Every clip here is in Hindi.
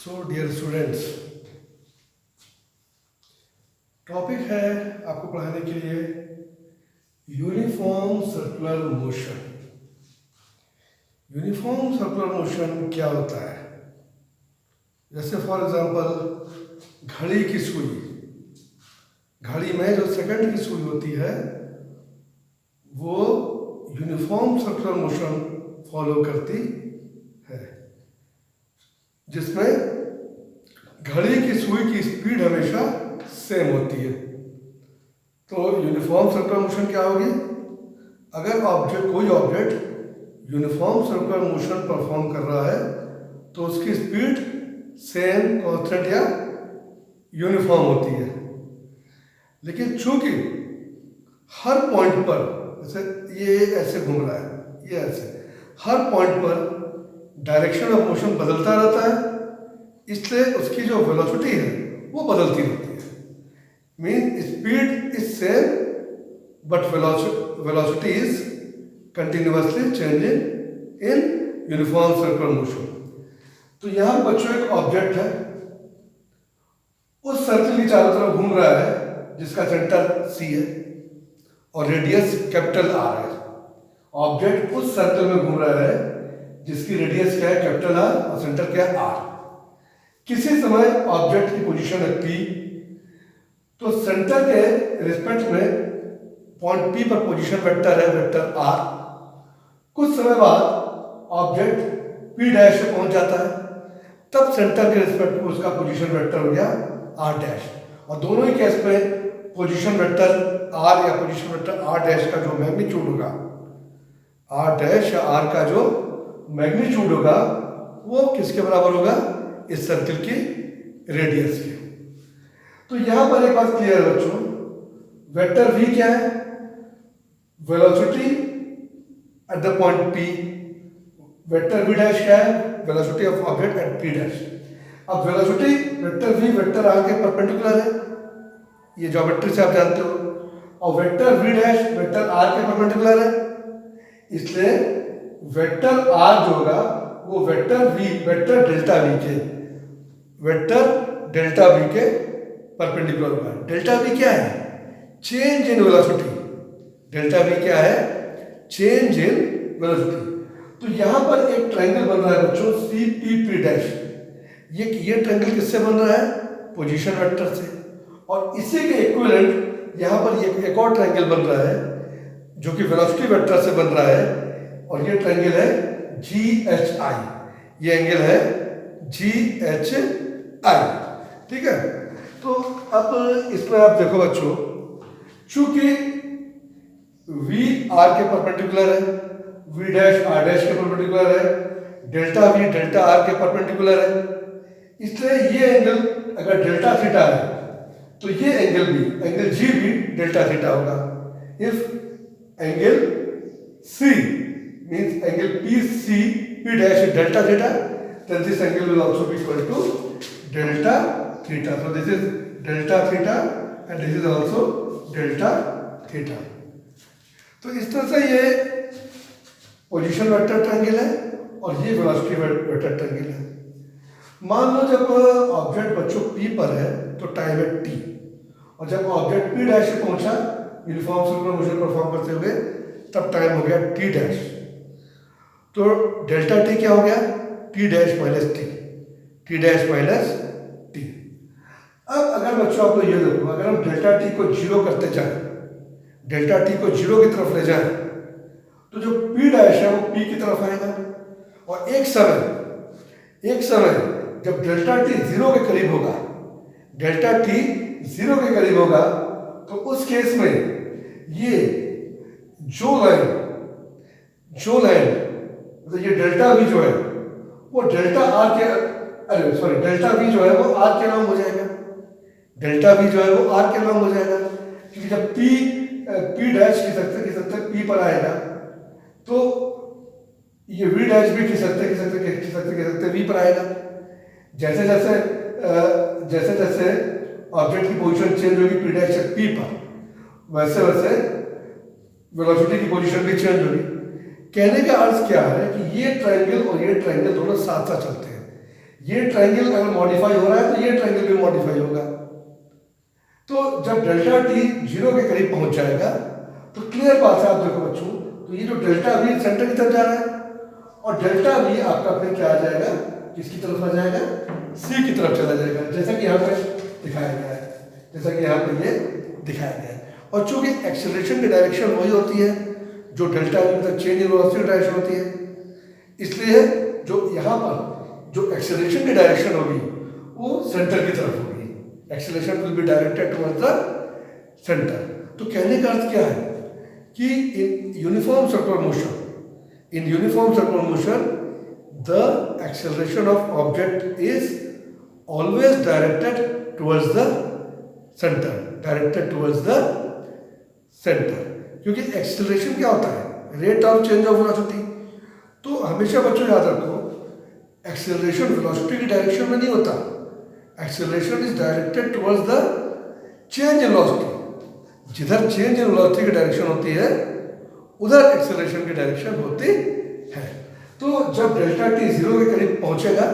सो डियर स्टूडेंट्स, टॉपिक है आपको पढ़ाने के लिए uniform circular motion. Uniform circular motion क्या होता है? जैसे फॉर एग्जांपल घड़ी की सुई, घड़ी में जो सेकंड की सुई होती है वो यूनिफॉर्म सर्कुलर मोशन फॉलो करती है, जिसमें घड़ी की सुई की स्पीड हमेशा सेम होती है। तो यूनिफॉर्म सर्कुलर मोशन क्या होगी? अगर कोई object uniform circular motion perform कर रहा है तो उसकी स्पीड सेम, कांस्टेंट या यूनिफॉर्म होती है। लेकिन चूंकि हर पॉइंट पर, जैसे ये ऐसे घूम रहा है, ये ऐसे, हर पॉइंट पर डायरेक्शन ऑफ मोशन बदलता रहता है, इसलिए उसकी जो वेलोसिटी है वो बदलती रहती है। Mean speed is same but velocity is continuously changing in uniform circular motion. तो यहाँ बच्चों एक ऑब्जेक्ट है, उस सर्कल की चारों तरफ घूम रहा है जिसका सेंटर सी है और रेडियस कैपिटल आर है। ऑब्जेक्ट उस सर्कल में घूम रहा है जिसकी रेडियस क्या है, कैपिटल आर, और सेंटर क्या है, आर। किसी समय ऑब्जेक्ट की पोजीशन है पी, तो सेंटर के रिस्पेक्ट में पॉइंट पी पर पोजीशन वेक्टर है वेक्टर आर। कुछ समय बाद ऑब्जेक्ट पी डैश पे पहुंच जाता है, तब सेंटर के रिस्पेक्ट में उसका पोजीशन वेक्टर हो गया आर डैश। और दोनों ही केस में पोजीशन वेक्टर आर या पोजीशन वेक्टर आर डैश का जो मैग्नीट्यूड होगा, आर डैश या आर का जो मैग्नीट्यूड होगा वो किसके बराबर होगा? इस सर्कल की रेडियस के। तो यहां पर एक बात क्लियर है बच्चों, वेक्टर v क्या है? Velocity at the point p। Vector v dash क्या है? Velocity of object at p dash. अब velocity vector v vector r के परपेंडिकुलर है, ये ज्योमेट्री से आप जानते हो, और vector v dash vector r के परपेंडिकुलर है, इसलिए वेक्टर r जो होगा वो vector v, vector delta v के, वेक्टर डेल्टा v के परपेंडिकुलर होगा। डेल्टा v क्या है? Change in velocity. Delta v क्या है? Change in velocity. तो यहां पर एक ट्रायंगल बन रहा है बच्चों सी पी पी डैश। ये ट्रायंगल किससे बन रहा है? पोजीशन वेक्टर से। और इसी के इक्विवेलेंट यहां पर एक और ट्रायंगल बन रहा है जो कि वेलोसिटी वेक्टर से बन रहा है, और ये ट्रायंगल है जी एच आई। ये एंगल है जी एच आई, ठीक है। तो अब इसमें आप देखो बच्चों, चूंकि v r के परपेंडिकुलर है, v डैश r डैश के परपेंडिकुलर है, डेल्टा v डेल्टा r के परपेंडिकुलर है, इसलिए ये एंगल अगर डेल्टा थीटा है तो ये एंगल भी, एंगल g भी डेल्टा थीटा होगा। If angle c means angle pc p dash is delta theta, then this angle will also be equal to delta theta. So this is delta theta and this is also delta theta. तो इस तरह से ये पोजीशन वेक्टर ट्रायंगल है और ये वेलोसिटी वेक्टर ट्रायंगल है। मान लो जब ऑब्जेक्ट बच्चों p पर है तो टाइम है t, और जब ऑब्जेक्ट p डैश पे पहुंचा यूनिफॉर्म सर्कुलर मोशन परफॉर्म करते हुए तब टाइम हो गया t डैश। तो डेल्टा t क्या हो गया? t dash minus T, t dash minus T. अब अगर बच्चों आप लोग ये देखो, अगर हम डेल्टा t को जीरो करते जाएं, डेल्टा t को जीरो की तरफ ले जाएं, तो जो p डैश है वो p की तरफ आएगा, और एक समय जब डेल्टा t जीरो के करीब होगा, डेल्टा t जीरो के करीब होगा, तो उस केस में ये जो लाइन मतलब ये डेल्टा v जो है वो डेल्टा r के, अरे सॉरी, डेल्टा v जो है वो r के लॉन्ग हो जाएगा, डेल्टा v जो है वो r के लॉन्ग हो जाएगा, क्योंकि जब p डैश खिसकते p पर आएगा तो ये v डैश भी खिसकते v पर आएगा। जैसे जैसे ऑब्जेक्ट की पोजीशन चेंज होगी p डैश से p पर, वैसे वैसे वेलोसिटी की पोजीशन भी चेंज होगी। कहने का अर्थ क्या है कि ये ट्रायंगल और ये ट्रायंगल दोनों साथ साथ चलते हैं। ये ट्रायंगल अगर मॉडिफाई हो रहा है तो ये ट्रायंगल भी मॉडिफाई होगा। तो जब डेल्टा टी 0 के करीब पहुंच जाएगा तो क्लियर बात है, आप देखो बच्चों, तो ये जो डेल्टा वी सेंटर की तरफ जा रहा है और डेल्टा वी आपका फिर क्या आ जाएगा, किसकी तरफ आ जाएगा, सी की तरफ चला जाएगा, जैसा कि यहाँ पे दिखाया गया है, जैसा कि यहाँ पे ये दिखाया गया है। और चूंकि एक्सेलरेशन की डायरेक्शन वही होती है जो डेल्टा वी मतलब चेंज इन वेलोसिटी की डायरेक्शन होती है, इसलिए जो यहाँ पर जो एक्सेलरेशन की डायरेक्शन होगी वो सेंटर की तरफ होगी। Acceleration will be directed towards the centre. तो कहने का अर्थ क्या है कि इन uniform circular motion, in uniform circular motion the acceleration of object is always directed towards the centre, directed towards the centre. क्योंकि एक्सेलरेशन क्या होता है, rate of change of velocity. तो हमेशा बच्चों याद रखो, एक्सेलरेशन वेलोसिटी की डायरेक्शन में नहीं होता, acceleration is directed towards the change in velocity. जिधर चेंज इन वेलोसिटी की डायरेक्शन होती है उधर एक्सेलरेशन की डायरेक्शन होती है। तो जब डेल्टा टी 0 के करीब पहुंचेगा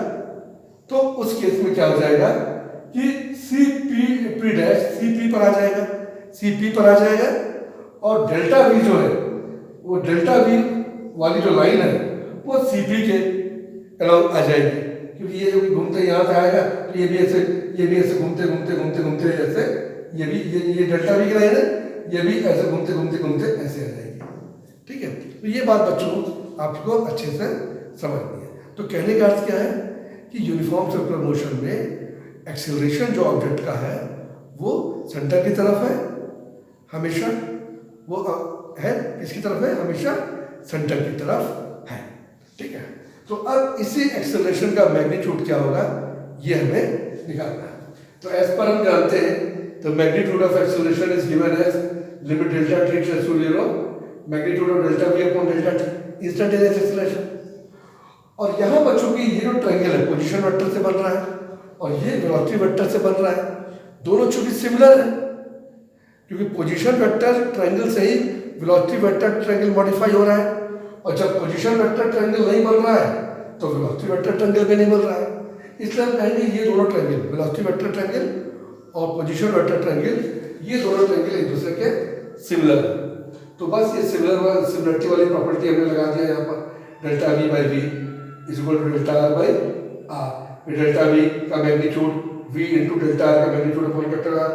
तो उस केस में क्या हो जाएगा कि C P dash C P पर आ जाएगा, सी पी पर आ जाएगा और डेल्टा वी जो है वो डेल्टा वी वाली जो लाइन है वो सी पी के अलॉन्ग आ जाएगी। क्योंकि ये जो घूमते यहाँ से आएगा तो ये भी ऐसे घूमते घूमते घूमते घूमते ऐसे ये डेल्टा वी की लाइन है, ये भी ऐसे घूमते घूमते घूमते ऐसे आ जाएगी। ठीक है, तो ये बात बच्चों आपको अच्छे से समझनी है। तो कहने का अर्थ क्या है कि यूनिफॉर्म सर्कुलर मोशन में एक्सेलरेशन जो ऑब्जेक्ट का है वो सेंटर की तरफ है हमेशा, वो है किसकी तरफ है, हमेशा सेंटर की तरफ है। ठीक है, तो अब इसी एक्सेलरेशन का मैग्नीट्यूड क्या होगा ये हमें निकालना है। तो एज पर हम जानते हैं the magnitude of acceleration is given as limit delta t tends to 0, magnitude of delta v upon delta t, instantaneous acceleration। और यहाँ बच्चों की ये जो ट्रायंगल है पोजीशन वेक्टर से बन रहा है और ये वेलोसिटी वेक्टर से बन रहा है, दोनों चूंकि सिमिलर है, क्योंकि पोजीशन वेक्टर ट्रायंगल से ही वेलोसिटी वेक्टर ट्रायंगल मॉडिफाई हो रहा है, और जब पोजीशन वेक्टर ट्रायंगल नहीं बन रहा है तो वेलोसिटी वेक्टर ट्रायंगल भी नहीं बन रहा है। इसलिए हम कहेंगे ये दोनों ट्रायंगल, वेलोसिटी वेक्टर ट्रायंगल और पोजीशन वेक्टर ट्रायंगल, ये दोनों ट्रायंगल एक दूसरे के सिमिलर है। तो बस ये सिमिलरिटी वाली प्रॉपर्टी हमने लगा दिया यहाँ पर, delta V by V is equal to delta R by R. Delta V का magnitude V into delta R का मैग्नीट्यूड अपॉन वेक्टर आर।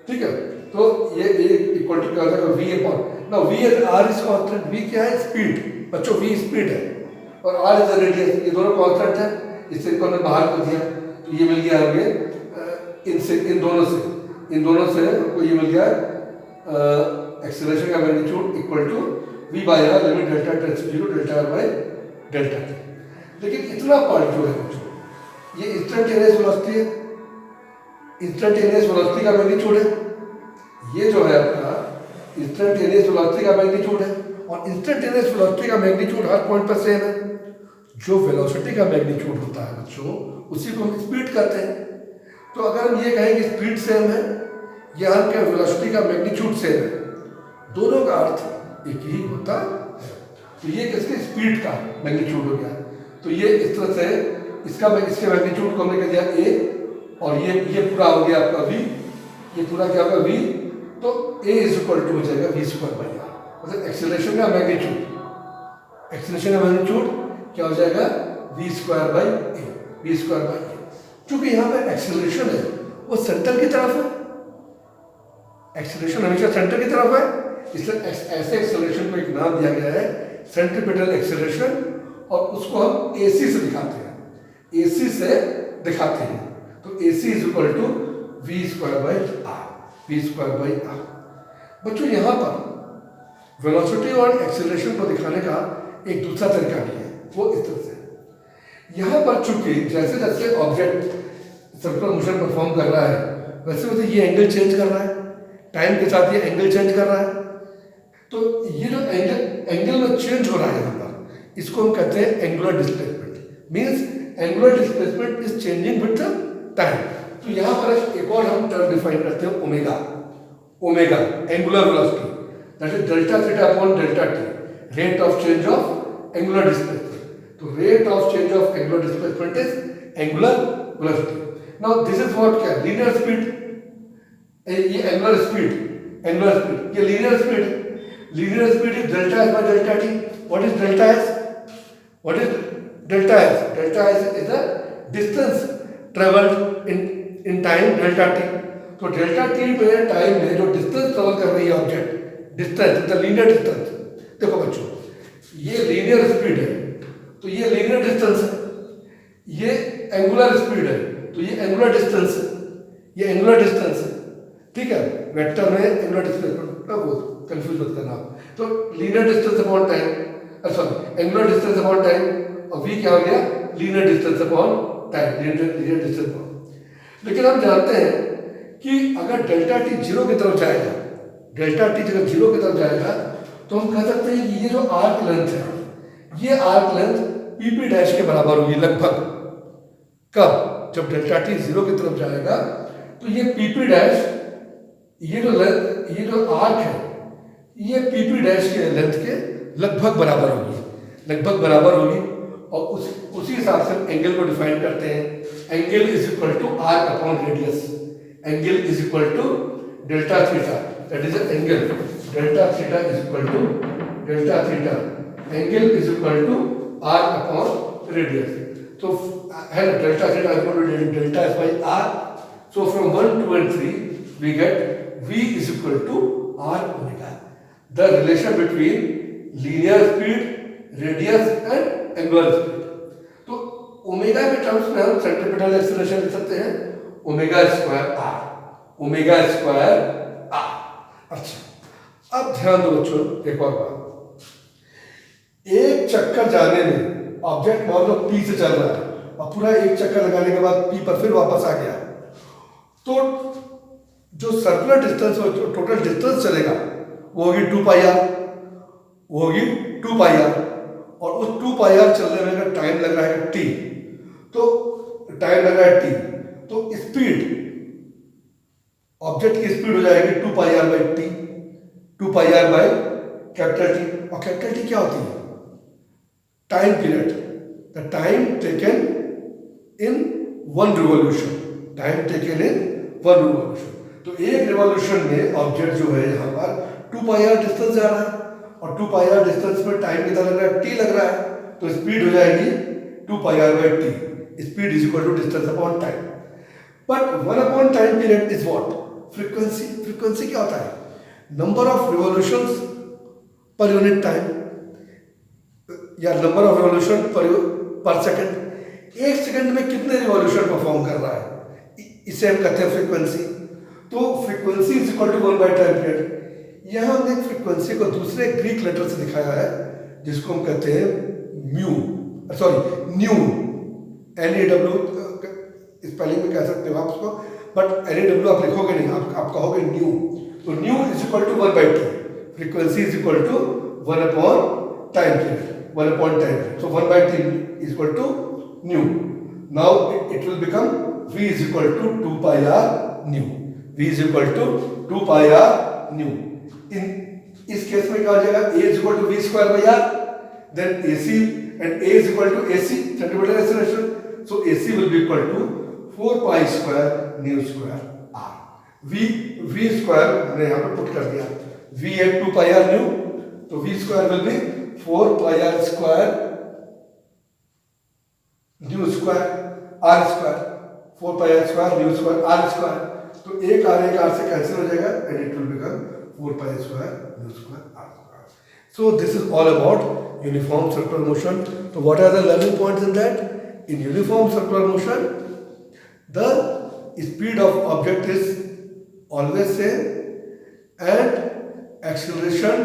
ठीक है, तो ये इक्वल टू क्या हो जाएगा वी अपॉन, ना V and R is constant. V क्या है, स्पीड बच्चों, वी स्पीड है और आर इज द रेडियस, ये दोनों कांस्टेंट है। इससे इनको हमने बाहर कर दिया तो ये मिल गया हमें इन दोनों से हमको ये मिल गया एक्सेलरेशन का magnitude equal to V by R limit delta tends to 0 delta R by delta T. लेकिन इतना पार्ट जो है बच्चों, ये इंस्टेंटेनियस वेलोसिटी है, इंस्टेंटेनियस वेलोसिटी का मैग्नीट्यूड है, ये जो है आपका इंस्टेंटेनियस वेलोसिटी का मैग्नीट्यूड है। और इंस्टेंटेनियस वेलोसिटी का मैग्नीट्यूड हर पॉइंट पर सेम है। जो वेलोसिटी का मैग्नीट्यूड होता है बच्चों उसी को हम स्पीड कहते हैं। तो अगर हम ये कहें कि स्पीड सेम है या हम कहें वेलोसिटी का मैग्नीट्यूड सेम है, दोनों का अर्थ एक ही होता है। तो ये किसके स्पीड का मैग्नीट्यूड हो गया। तो ये इस तरह से इसके मैग्नीट्यूड को हमने कह दिया ए, और ये पूरा हो गया आपका वी, ये पूरा क्या होगा वी। तो ए इज इक्वल टू हो जाएगा वी स्क्वायर बाई आर, मतलब एक्सेलरेशन का मैग्नीट्यूड, एक्सेलरेशन का मैग्नीट्यूड क्या हो जाएगा V square by A, V square by A. क्योंकि यहाँ पे एक्सेलरेशन है वो सेंटर की तरफ है, एक्सेलरेशन हमेशा सेंटर की तरफ है, इसलिए ऐसे एक्सेलरेशन को एक नाम दिया गया है सेंट्रीपिटल एक्सेलरेशन, और उसको हम एसी से दिखाते हैं, एसी से दिखाते हैं। तो AC is equal to V square by R, V square by R. बच्चों यहाँ पर वेलोसिटी और एक्सेलरेशन को दिखाने का एक दूसरा तरीका भी है, वो इस तरह से। यहाँ पर चूंकि जैसे जैसे ऑब्जेक्ट सर्कुलर मोशन परफॉर्म कर रहा है वैसे वैसे ये एंगल चेंज कर रहा है, टाइम के साथ ये एंगल चेंज कर रहा है। तो ये जो एंगल में चेंज हो रहा है यहाँ पर, इसको हम कहते हैं angular displacement. Means angular displacement is changing with the time. तो यहाँ पर एक और हम टर्म डिफाइन करते हैं omega, omega angular velocity, that is delta theta upon delta T, rate of change of angular displacement. तो rate of change of angular displacement is angular velocity. Now this is what, क्या लीनियर स्पीड, ये एंगुलर स्पीड, ये linear speed is delta S by delta T. What is delta S? What is delta S? Delta S is the distance travelled in time delta T. तो डेल्टा टी में टाइम में जो डिस्टेंस ट्रेवल कर रही है object, distance the linear distance. देखो बच्चों, ये लीनियर स्पीड है तो ये लीनियर डिस्टेंस है, ये एंगुलर स्पीड है तो ये एंगुलर डिस्टेंस है, ये एंगुलर डिस्टेंस है, ठीक है। वेक्टर में एंगुलर डिस्टेंस कंफ्यूज मत करना आप। तो linear distance upon time, sorry angular distance upon time, और वी क्या हो गया, linear distance upon time, linear distance upon. लेकिन हम जानते हैं कि अगर डेल्टा टी जीरो की तरफ जाएगा, डेल्टा टी जब जीरो की तरफ जाएगा तो हम कह सकते हैं कि ये जो आर्क लेंथ है, ये आर्क लेंथ पीपी डैश के बराबर होगी लगभग। कब? जब डेल्टा टी जीरो की तरफ जाएगा तो ये पीपी डैश, ये जो आर्क है, ये पीपी डैश के लेंथ के लगभग बराबर होगी, और उसी हिसाब से एंगल को डिफाइन करते हैं। Angle is equal to arc upon radius, angle is equal to delta theta, that is angle, delta theta is equal to delta theta, angle is equal to arc upon radius. तो है ना, delta theta is equal to delta S by R. So from 1, 2 and 3 we get v is equal to r omega, the relation between linear speed, radius and angular speed। तो ओमेगा के टर्म्स में हम सेंट्रीपिटल एक्सीलरेशन लिख सकते हैं omega square R, omega square R. अच्छा, अब ध्यान दो बच्चों, एक और बात, एक चक्कर जाने में ऑब्जेक्ट मान लो पी से चल रहा है और पूरा एक चक्कर लगाने के बाद पी पर फिर वापस आ गया, तो जो सर्कुलर डिस्टेंस, जो टोटल डिस्टेंस चलेगा वो होगी 2 पाई आर, और उस 2 पाई आर चलने में अगर टाइम लग रहा है टी, तो स्पीड, ऑब्जेक्ट की स्पीड हो जाएगी 2 pi R by T, 2 pi R by capital T. और कैपिटल टी क्या होती है? Time period, the time taken in one revolution, तो एक रिवॉल्यूशन में ऑब्जेक्ट जो है यहाँ पर 2 पाई आर डिस्टेंस जा रहा है, और 2 पाई आर डिस्टेंस में टाइम कितना लग रहा है, टी लग रहा है, तो स्पीड हो जाएगी 2 pi R by T, speed is equal to distance upon time. But 1 upon time period is what? Frequency क्या होता है? Number of revolutions per unit time, या number of revolution per second. एक सेकंड में कितने रिवॉल्यूशन परफॉर्म कर रहा है, इसे हम कहते हैं फ्रीक्वेंसी। तो frequency is equal to 1 by time period. यहाँ हमने फ्रीक्वेंसी को दूसरे ग्रीक लेटर से दिखाया है, जिसको हम कहते हैं न्यू, NEW स्पेलिंग में कह सकते हो आप उसको, बट NEW आप लिखोगे नहीं, आप कहोगे न्यू। तो nu is equal to 1 by T, frequency is equal to 1 upon time period, so 1 by t is equal to nu. Now it will become v is equal to 2 pi r nu, in इस केस में क्या हो जाएगा, a is equal to v square by r, then AC and a is equal to AC, centripetal acceleration, so AC will be equal to 4 pi square nu square r। v square हमने यहाँ पे पुट कर दिया, v है 2 pi r nu, तो v square will be 4 pi r square nu square r square, 4 pi r square nu square r square, तो एक r से कैंसिल हो जाएगा and it will become 4 pi square nu square r square। So this is all about uniform circular motion. So what are the learning points in that? In uniform circular motion, the speed of object is always same and acceleration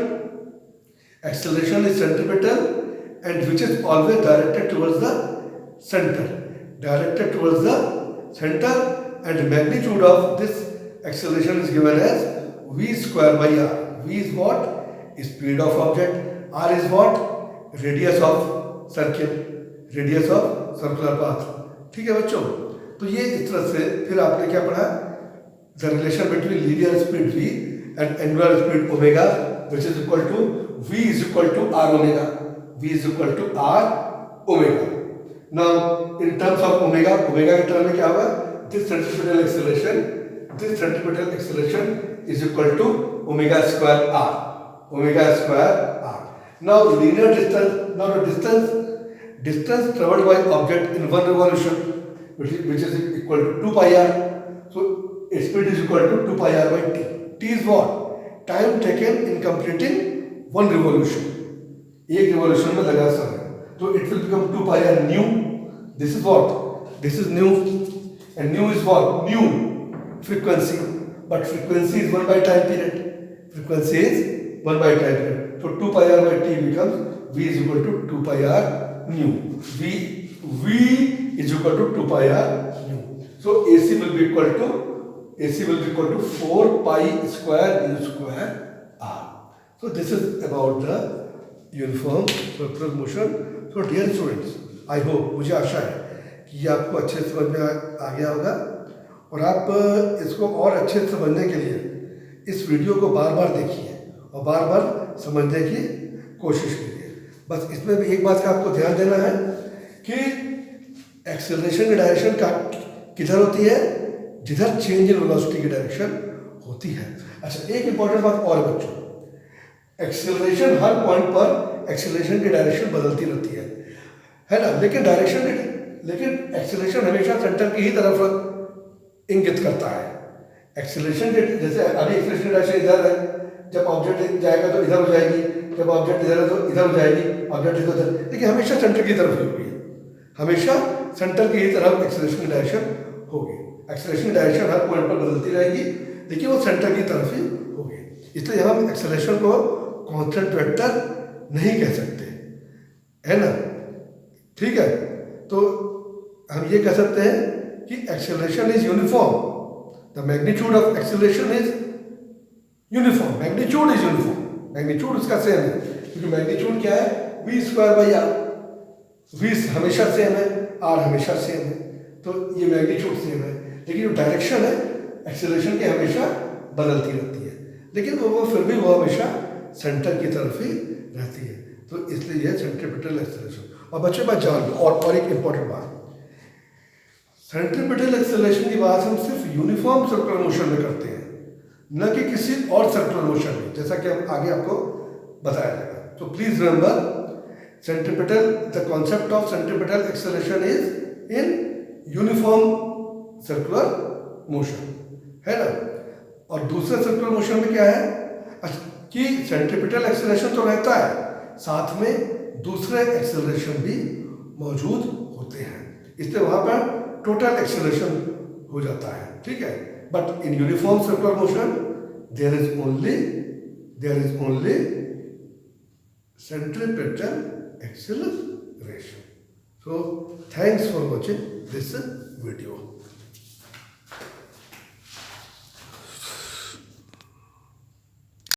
is centripetal and which is always directed towards the center, and magnitude of this acceleration is given as v square by r। v is what? Speed of object, r is what? Radius of circular path। ठीक है बच्चों, तो ये इस तरह से फिर आपने क्या पढ़ा, the relation between linear speed v and angular speed omega, which is equal to v is equal to r omega, Now, in terms of omega, omega के term में क्या होगा? This centripetal acceleration is equal to omega square r. Omega square r. Now, linear distance. Now, the distance traveled by object in one revolution, which is equal to 2 pi r. So, its speed is equal to 2 pi r by t. T is what? Time taken in completing one revolution. एक revolution में लगा समय. So it will become 2 pi r nu. This is what? This is nu. And nu is what? Nu. Frequency. But frequency is 1 by time period. Frequency is 1 by time period. So 2 pi r by t becomes v is equal to 2 pi r nu. V is equal to 2 pi r nu. So AC will be equal to 4 pi square u square r. So this is about the uniform circular motion. So dear students, I hope, मुझे आशा है कि ये आपको अच्छे से समझ में आ गया होगा और आप इसको और अच्छे से समझने के लिए इस वीडियो को बार बार देखिए और बार बार समझने की कोशिश कीजिए. बस इसमें भी एक बात का आपको ध्यान देना है कि एक्सेलरेशन की डायरेक्शन का किधर होती है? जिधर चेंज इन वेलोसिटी की डायरेक्शन होती है. अच्छा, एक इंपॉर्टेंट बात और बच्चों, एक्सेलरेशन हर पॉइंट पर एक्सेलरेशन की डायरेक्शन बदलती रहती है ना. लेकिन एक्सेलरेशन हमेशा सेंटर की ही तरफ इंगित करता है. एक्सेलरेशन जैसे अभी एक्सेलरेशन डायरेक्शन इधर है, जब ऑब्जेक्ट जाएगा तो इधर हो जाएगी, जब ऑब्जेक्ट इधर है तो इधर हो जाएगी, ऑब्जेक्ट इधर, लेकिन हमेशा सेंटर की तरफ ही होगी. हमेशा सेंटर की ही तरफ एक्सेलरेशन की डायरेक्शन होगी. एक्सेलरेशन की डायरेक्शन हर पॉइंट पर बदलती रहेगी, लेकिन वो सेंटर की तरफ ही होगी. इसलिए हम एक्सेलरेशन को कांस्टेंट वेक्टर नहीं कह सकते, है ना. ठीक है, तो हम ये कह सकते हैं कि acceleration is uniform. The magnitude of acceleration is uniform. Magnitude is uniform. Magnitude उसका सेम है, क्योंकि मैग्नीट्यूड क्या है? v square by R. v हमेशा सेम है, r हमेशा सेम है, तो ये मैग्नीट्यूड सेम है. लेकिन जो डायरेक्शन है एक्सेलरेशन की हमेशा बदलती रहती है, लेकिन वो फिर भी वो हमेशा सेंटर की तरफ ही रहती है. तो इसलिए यह सेंट्रीपिटल एक्सेलरेशन. और बच्चों बात जान लो, और एक इंपॉर्टेंट बात, सेंट्रीपिटल एक्सेलरेशन की बात हम सिर्फ यूनिफॉर्म सर्कुलर मोशन में करते हैं, न कि किसी और सर्कुलर मोशन में, जैसा कि हम आगे आपको बताया जाएगा. तो please remember, centripetal, the concept of centripetal acceleration is in uniform circular motion, है ना. और दूसरे सर्कुलर मोशन में क्या है कि सेंट्रीपिटल एक्सेलरेशन तो रहता है, साथ में दूसरे एक्सेलरेशन भी मौजूद होते हैं, इसलिए वहां पर टोटल एक्सेलरेशन हो जाता है. ठीक है, but in uniform circular motion there is only centripetal acceleration. So thanks for watching this video.